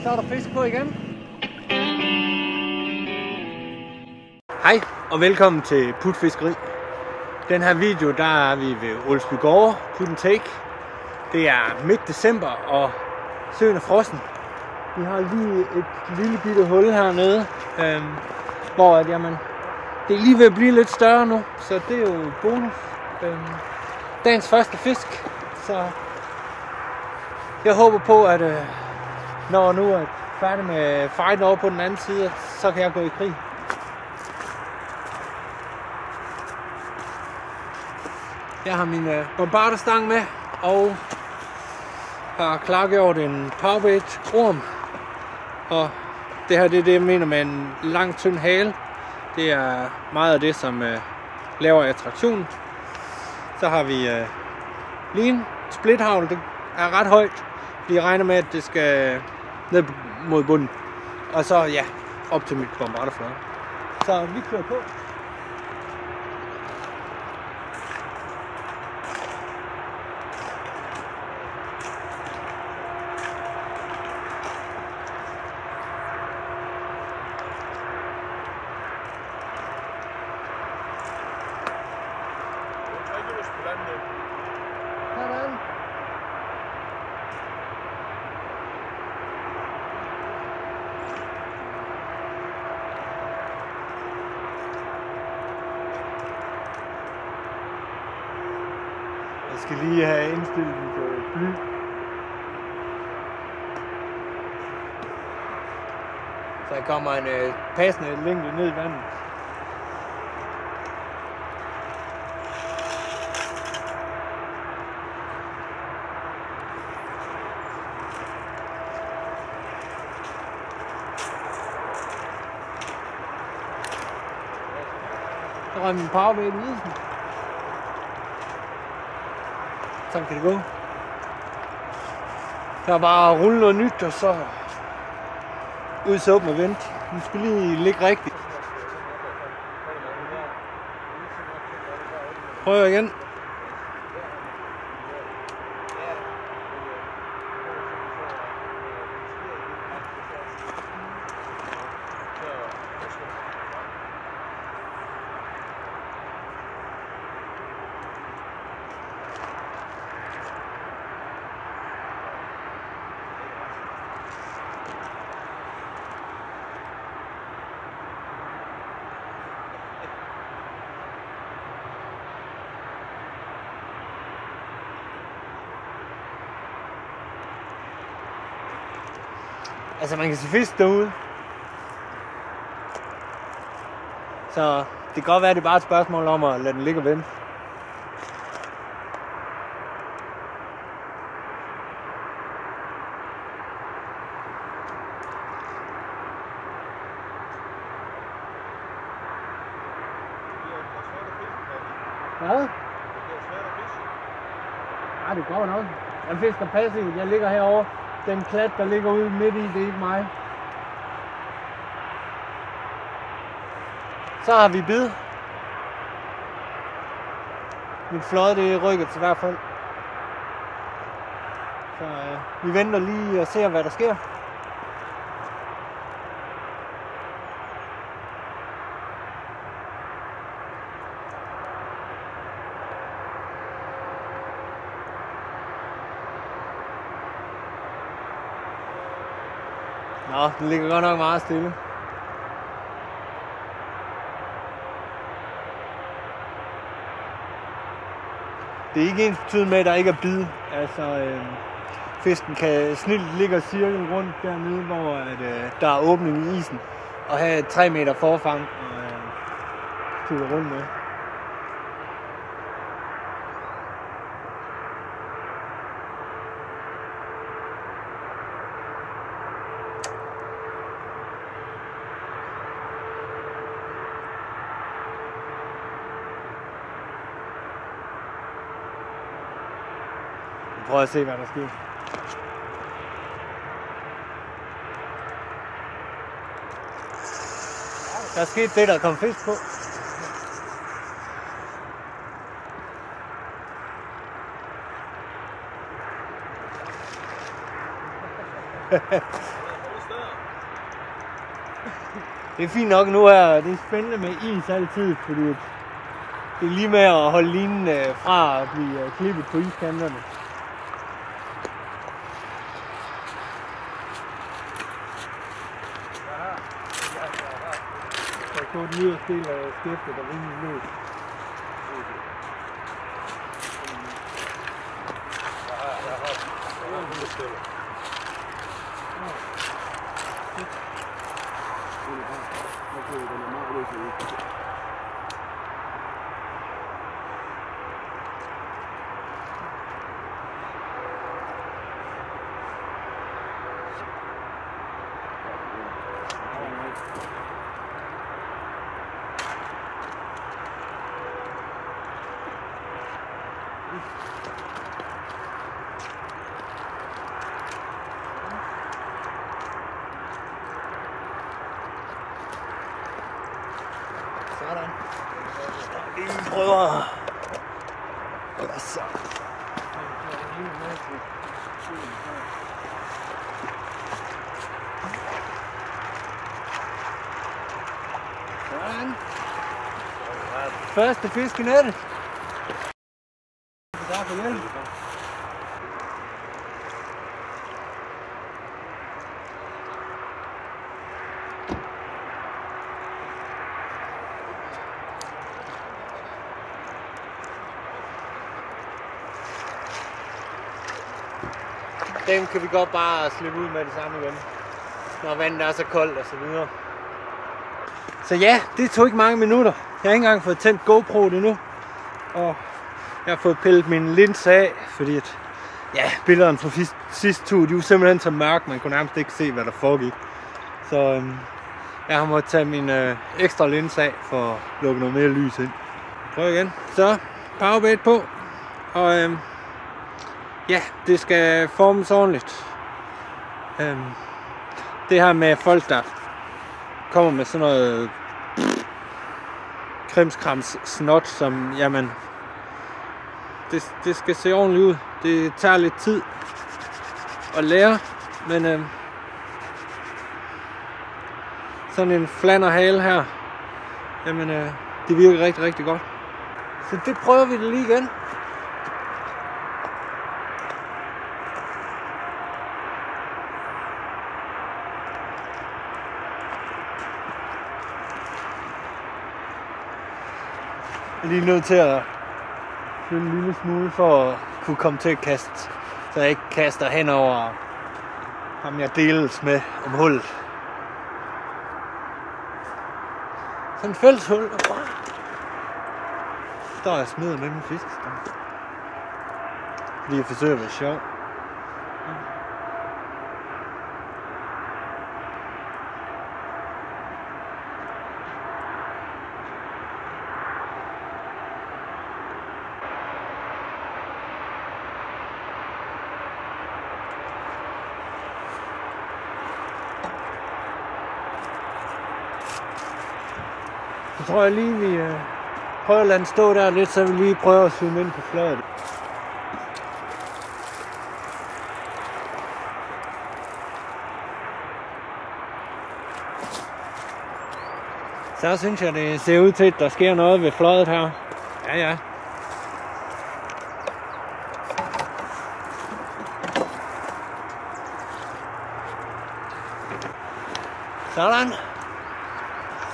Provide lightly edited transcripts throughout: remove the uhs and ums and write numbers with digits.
Så er der fisk på igen. Hej og velkommen til Put Fiskeri. Den her video, der er vi ved Olsbygårde, Put and Take. Det er midt december, og søen er frossen. Vi har lige et lille bitte hul hernede, hvor det er lige ved at blive lidt større nu, så det er jo bonus. Dagens første fisk, så jeg håber på, at når nu er færdig med fighten over på den anden side, så kan jeg gå i krig. Jeg har min bombarderstang med, og har klargjort en powerbait orm. Og det her det er det, jeg mener med en lang, tynd hale. Det er meget af det, som laver attraktionen. Så har vi lige en splithavl. Det er ret højt. Vi regner med, at det skal ned mod bunden. Og så ja, op til mit bombarderflade. Så vi kører på. Jeg skal lige have indstillet mit bly. Så der kommer en passende længde ned i vandet. Der røg min powerbait i isen. Sådan kan det gå. Der er bare at rulle noget nyt, og så ud så åbne og vente. Nu skal lige ligge rigtigt. Prøv igen. Altså man kan se fisk derude. Så det kan godt være, at det er bare et spørgsmål om at lade den ligge og vente. Hvad? Ja, det går nok. Jeg fisker passivt. Jeg ligger herovre. Den klat, der ligger ude midt i, det er ikke mig. Så har vi bid. Mit flåde, det rykker til hvert fald. Så vi venter lige og ser, hvad der sker. Nå, den ligger godt nok meget stille. Det er ikke ensbetydende med, at der ikke er bid. Altså, fisken kan snilt ligge og cirkle rundt dernede, hvor der er åbning i isen. Og have 3 meter forfang og styre rundt med. Prøv at se, hvad der sker. Der er sket det, der kom fisk på. Det er fint nok nu her, det er spændende med is altid, fordi det er lige med at holde linen fra at blive klippet på iskanterne. Jeg får den yderste del af skæftet, der rimelig løs. Sådan. Vi prøver. Eller så. Sådan. Første fisk i nettet. Tak for hjælp. Dem kan vi godt bare slippe ud med det samme igen, når vandet er så koldt og så videre. Så ja, det tog ikke mange minutter. Jeg har ikke engang fået tændt GoPro'et endnu. Og jeg har fået pillet min linse af, fordi at, ja, billederne fra sidste tur, de var simpelthen så mørke, man kunne nærmest ikke se, hvad der foregik. Så jeg har måttet tage min ekstra linse af, for at lukke noget mere lys ind. Prøv igen. Så powerbait på, og ja, det skal formes ordentligt. Det her med folk, der kommer med sådan noget krimskrams snot, som, jamen, det skal se ordentligt ud. Det tager lidt tid at lære, men sådan en flanderhale her, jamen, det virker rigtig, rigtig godt. Så det prøver vi det lige igen. Jeg er lige nødt til at fylde en lille smule for at kunne komme til at kaste, så jeg ikke kaster hen over ham jeg deles med om hullet. Sådan en fælleshul, og bare står jeg og smider med min fisk. Fordi jeg forsøger at være sjov. Så tror jeg lige, vi prøver at lade den stå der lidt, så vi lige prøver at zoome ind på fladet. Så synes jeg, det ser ud til, at der sker noget ved fladet her. Ja. Sådan.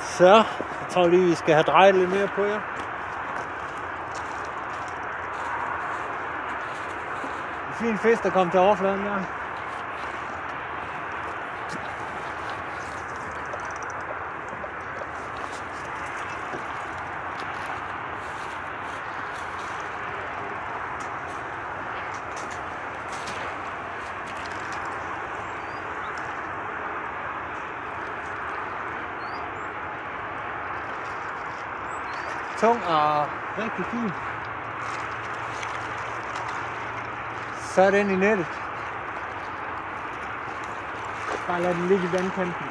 Så, jeg tror lige, vi skal have drejet lidt mere på jer. En fin fisk, der kom til overfladen der. Tung og rigtig fin. Så er den i nettet. Bare lad den ligge i vandkanten.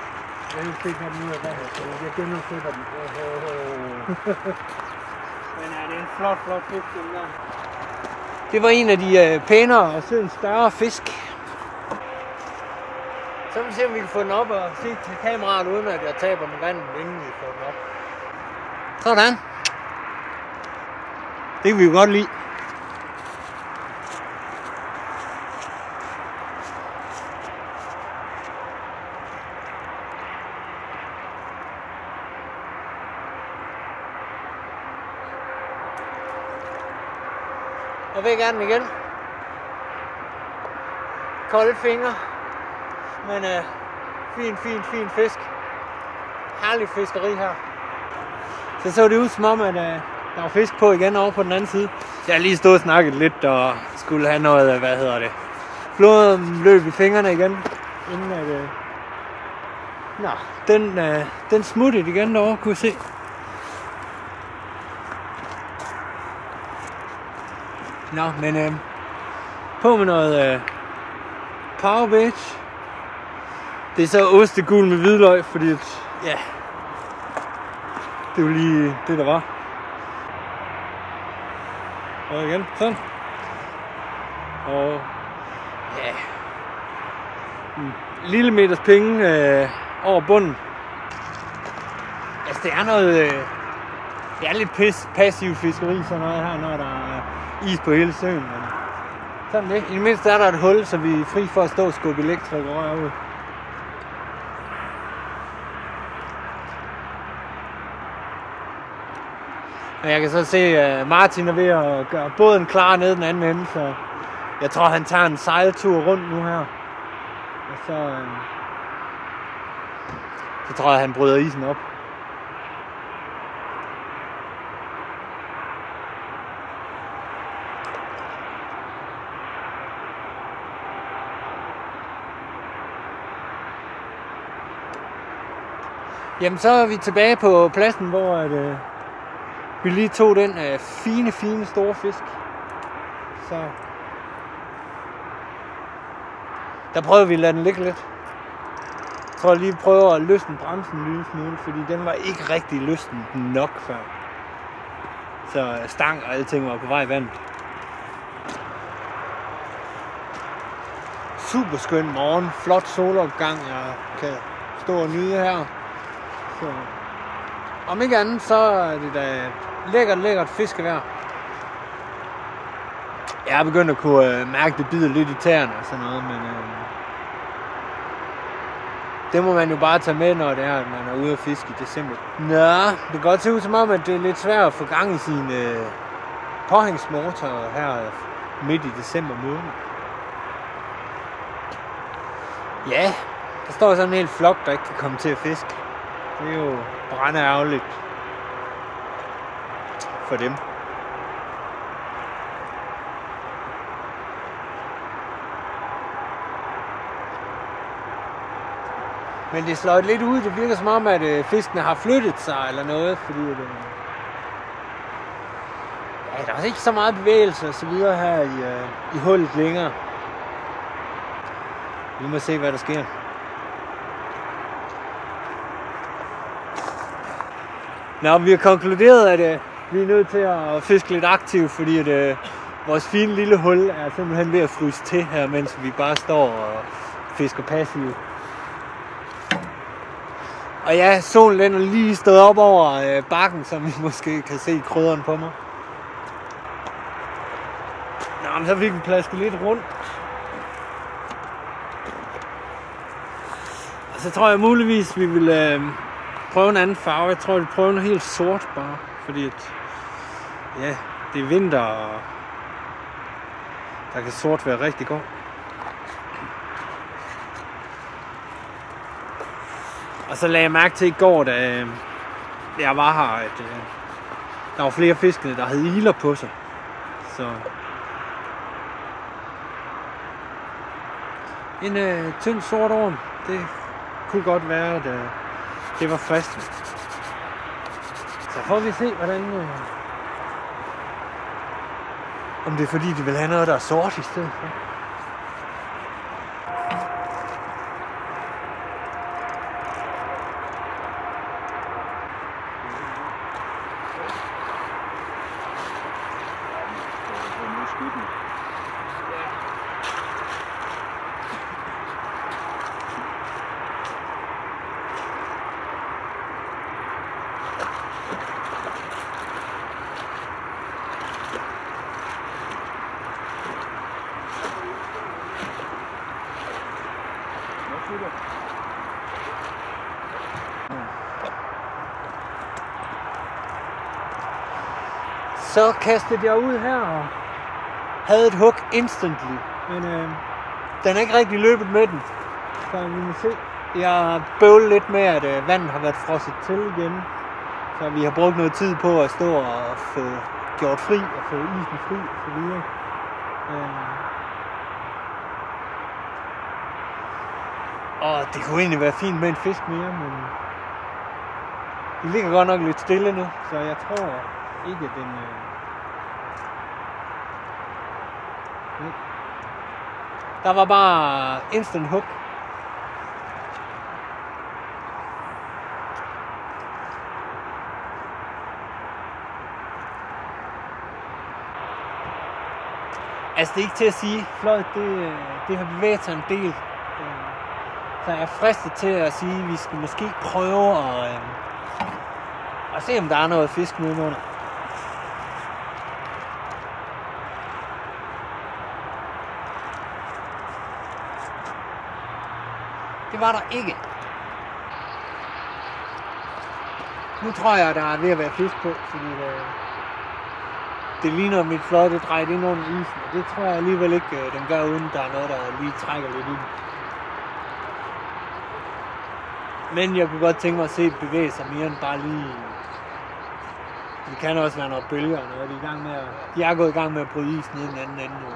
Jeg vil ikke have den ud af vandet, så jeg genudstøtter den. Men ja, det er en flot fisk, den der. Det var en af de pænere og søens større fisk. Så må vi se, om vi kan få den op og se til kameraet, uden at jeg taber med vandet, inden vi får den op. Sådan. Det kan vi jo godt lide. Og væk er den igen. Kolde fingre. Men fin fisk. Herlig fiskeri her. Så det ud som om, at der var fisk på igen over på den anden side. Jeg har lige stået og snakket lidt og skulle have noget, floden løb i fingrene igen. Inden at... den smuttede igen derovre, kunne jeg se. Nå, men på med noget power beach. Det er så ostegul med hvidløg, fordi ja, det var lige det, der var. Og igen, sådan. Og ja, lille meters penge over bunden. Altså det er noget, det er lidt passiv fiskeri, sådan noget her, når der er is på hele søen. Men sådan det. I det mindste er der et hul, så vi er fri for at stå og skubbe elektrikrør ud. Og jeg kan så se, at Martin er ved at gøre båden klar nede den anden ende, så jeg tror, han tager en sejltur rundt nu her. Og så tror jeg, han bryder isen op. Jamen, så er vi tilbage på pladsen, hvor vi lige tog den fine store fisk. Så der prøver vi at lade den ligge lidt. Jeg tror, jeg lige prøver at løsne bremsen en lille smule, fordi den var ikke rigtig løsnet nok før. Så stang og alting var på vej i vandet. Super skøn morgen, flot solopgang, jeg kan stå og nyde her. Så om ikke andet, så er det da lækkert fiskevejr. Jeg er begyndt at kunne mærke, det bider lidt i tæerne og sådan noget, men det må man jo bare tage med, når det er, at man er ude at fiske i december. Nå, det kan godt se ud som om, at det er lidt svært at få gang i sin påhængsmotor her midt i december måned. Ja, der står sådan en hel flok, der ikke kan komme til at fiske. Det er jo brandærgerligt for dem. Men det slår lidt ud. Det virker som om, at fiskene har flyttet sig eller noget, fordi ja, der er ikke så meget bevægelse og så videre her i hullet længere. Vi må se, hvad der sker. Nå, vi har konkluderet, at vi er nødt til at fiske lidt aktivt, fordi at vores fine lille hul er simpelthen ved at fryse til her, mens vi bare står og fisker passivt. Og ja, solen den er lige stået op over bakken, som I måske kan se krydderen på mig. Nå, men så fik vi plasket lidt rundt. Og så tror jeg muligvis, vi vil prøve en anden farve. Jeg tror, vi prøver noget helt sort bare, fordi at, ja, det er vinter, og der kan sort være rigtig godt. Og så lagde jeg mærke til i går, da jeg var her, at der var flere fiskene, der havde iler på sig. Så en tynd sort orm, det kunne godt være, at det var fristende. Så får vi se, hvordan om det er fordi, de vil have noget, der er sort i stedet for. Så kastede jeg ud her og havde et hug instantly, men den er ikke rigtig løbet med den. Så vi må se. Jeg har bøvlet lidt med, at vandet har været frosset til igen. Så vi har brugt noget tid på at stå og få gjort fri og få isen fri og så videre. Og det kunne egentlig være fint med en fisk mere, men de ligger godt nok lidt stille nu, så jeg tror ikke, at den... Der var bare instant hook. Altså det er ikke til at sige, fløjt det har bevæget sig en del. Så jeg er fristet til at sige, at vi skal måske prøve at se, om der er noget fisk nedenunder. Det var der ikke. Nu tror jeg, der er ved at være fisk på, fordi det ligner, at mit fløjte drejer ind under isen. Og det tror jeg alligevel ikke, den gør, uden der er noget, der lige trækker lidt i den. Men jeg kunne godt tænke mig at se bevæge sig mere end bare lige... Det kan også være noget bølger og noget. De er gået i gang med at bryde isen ned i den anden ende nu.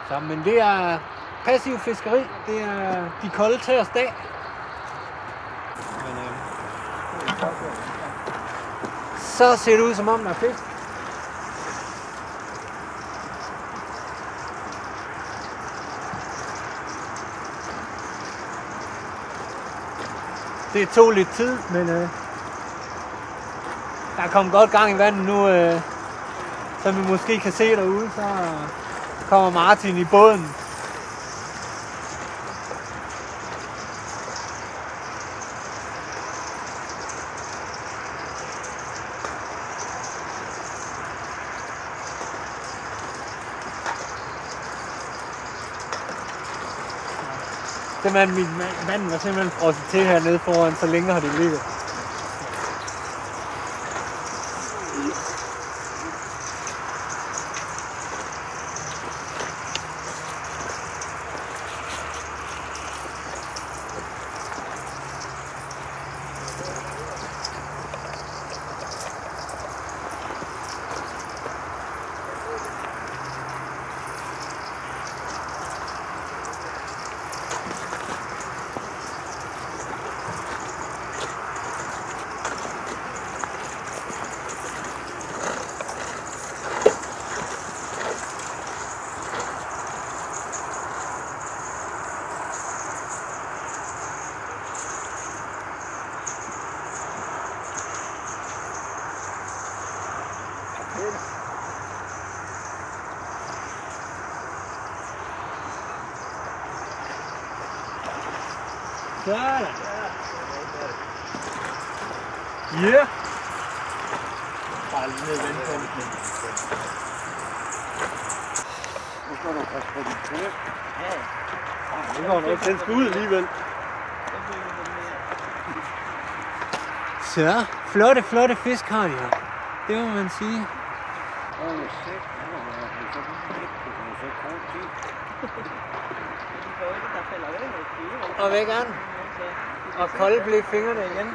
Så, men det er passiv fiskeri. Det er de kolde tæers dag. Men, så ser det ud, som om der er fisk. Det tog lidt tid, men der er kommet godt gang i vandet nu. Som vi måske kan se derude, så kommer Martin i båden. Simpelthen, mit vand var simpelthen frosset til hernede foran, så længe har det ligget. Sådan. Ja. Bare lige ned vente på det. Nu skal du passe på din kæft. Ja. Det går nok. Den skal ud alligevel. Så, flotte fisk har de her. Det må man sige. Og væk er den. Og kolde blev fingrene igen.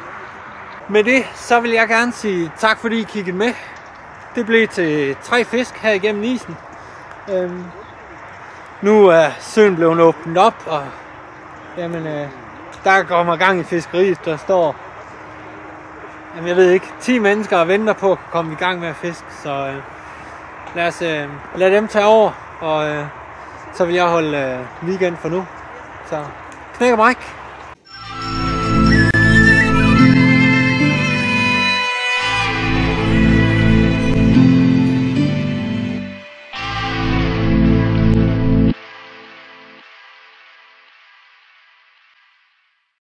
Med det, så vil jeg gerne sige tak, fordi I kiggede med. Det blev til 3 fisk her igennem isen. Nu er søen blevet åbnet op, og jamen, der kommer gang i fiskeriet. Der står, jamen, jeg ved ikke, 10 mennesker og venter på at komme i gang med at fiske. Så lad os lade dem tage over, og så vil jeg holde weekend for nu. Så knæk og bræk.